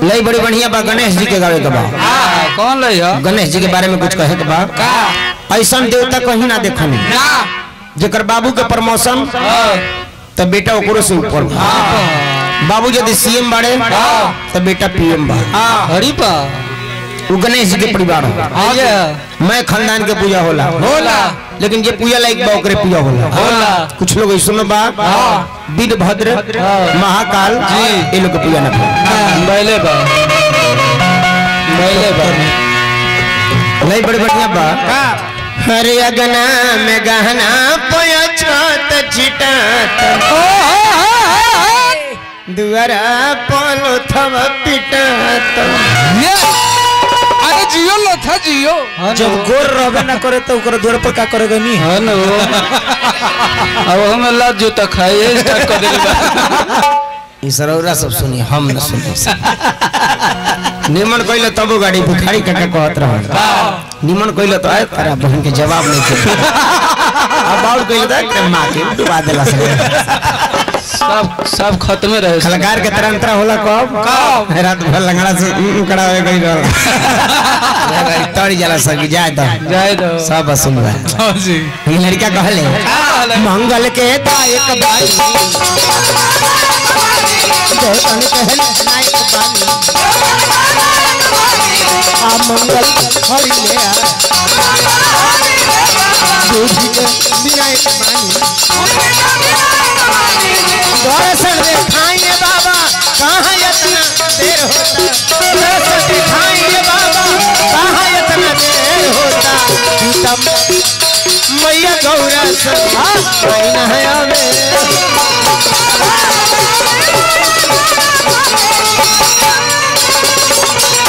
लई बड़ी बढ़िया बा। गणेश जी के गावे के बा। कौन लई है? गणेश जी के बारे में कुछ कहे के बा। ऐसा देवता कहीं ना देखनी जेकर बाबू के प्रमोशन तो बेटा ओकरो से ऊपर बा। बाबू यदि सीएम बाड़े तो बेटा पीएम बा। हरी बा वो गणेश जी के परिवार मैं खानदान के पूजा होला लेकिन जे पूजा लायक बा ओकरे पूजा होला। कुछ लोग ऐसा बा वीरभद्र महाकाल ये लोग के पूजा ना बैले बा नहीं बड़े बढ़िया बा। हरे अगना में गहना पोया छत छिटात दुआरा पोलो थव पिटात। अरे जियो लो था जियो जब गोर रहबे ना करे तो ओकर द्वार पर का करेगा नहीं है ना। अब हम ला जूता खाए स्टार्ट कर देले। ई सरौरा सब सुनी हम न सुनी। निमन कइले तब गाड़ी भिखारी काका कहत रह। निमन कइले तो आए तारा बहन के जवाब नहीं दे। अब बाउल कइले त मां के डुबा देला सब खत्म रहे। खलकार के तरह अंतरा होला कब रात भर लंगड़ा से कड़ा हो गई रहल तड़ी जाला सब जाए दो सब सुन रहा। हां जी ये लड़का कहले मंगल के दायक बाई देवतन कहले नायक बानी आ मंगल हरि ले आ दूधी के विनायक बानी दर्शन दिखाइए बाबा कहाँ इतना देर होता। दर्शन दिखाइए बाबा कहाँ इतना देर होता। मैया गौरा सब है आवे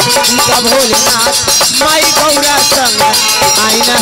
भोलेनाथ माई गौरा संग आईना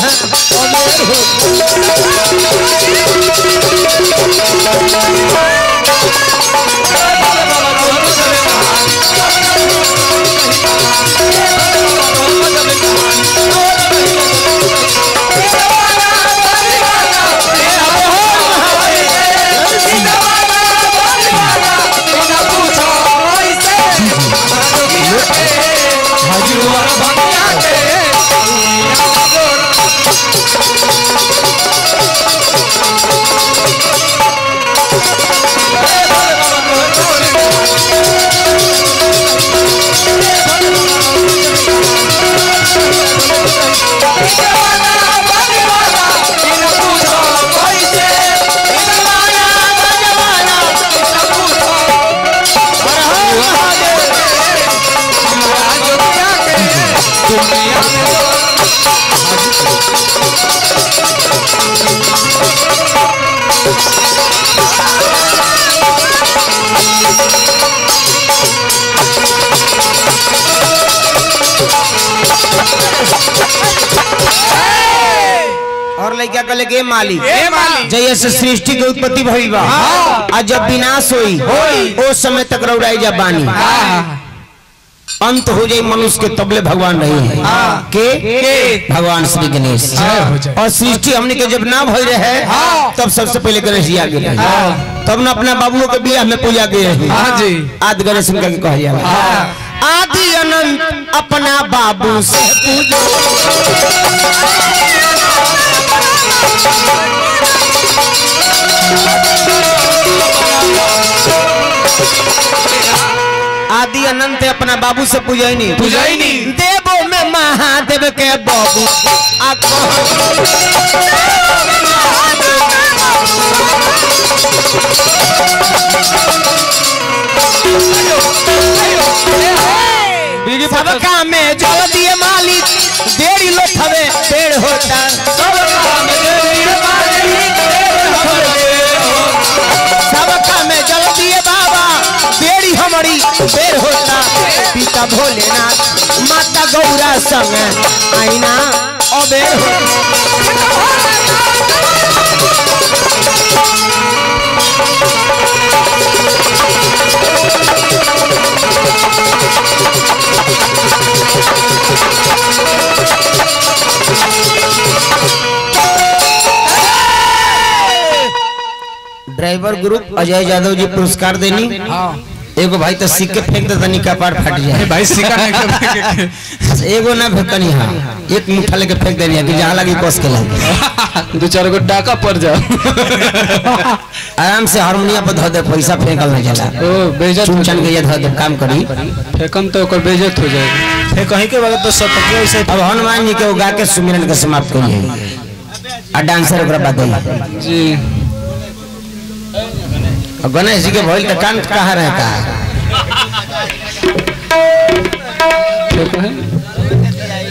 और लइका कहले के मालिक जैसे सृष्टि के उत्पत्ति भइल बा आ जब विनाश होई ओ समय तक रौड़ाई जा बानी अंत हो जाए मनुष्य के तबले भगवान नहीं है के भगवान श्री गणेश। और सृष्टि हमने के जब ना भई रहे तब सबसे पहले गणेश जी आगे रहे तब ना अपना बाबुओं के बियाह में पूजा के रहे। आदि गणेश उनका के कह जाला आदि अनंत अपना बाबू से पूजो आदि अनंत अपना बाबू से पूजैनी देवो में महादेव के बाबू सबका में जल दिए मालिक देरी लोथवे पेड़ होता। सबका में जल दिए बाबा देरी हमारी बेर होता। पिता भोलेनाथ माता गौरा संग आईना अबेर होता। ड्राइवर ग्रुप अजय यादव जी पुरस्कार देनी एगो भाई तो सिक्के फेंक दे तनी कपार फट जाए भाई सिक्का नहीं एगो ना फेंकनी हां एक मुट्ठा लेके फेंक देनी है कि जहां लगी कस के लगे 2-4 गो डाका पड़ जाओ आराम से हारमोनिया पर धो दे पैसा फेंकल ना जाला ओ बेइज्जत चुनचन के ये धो दे काम करी फेकम तो ओकर बेइज्जत हो जाएगा फिर कहीं के वक्त तो सब पकिया ऐसे अब हनुमान जी के गा के सुमिरन के समाप्त करिए और डांसर ओकरा बाद जी और गणेश जी के भइल त कान कहां रहता है ठीक है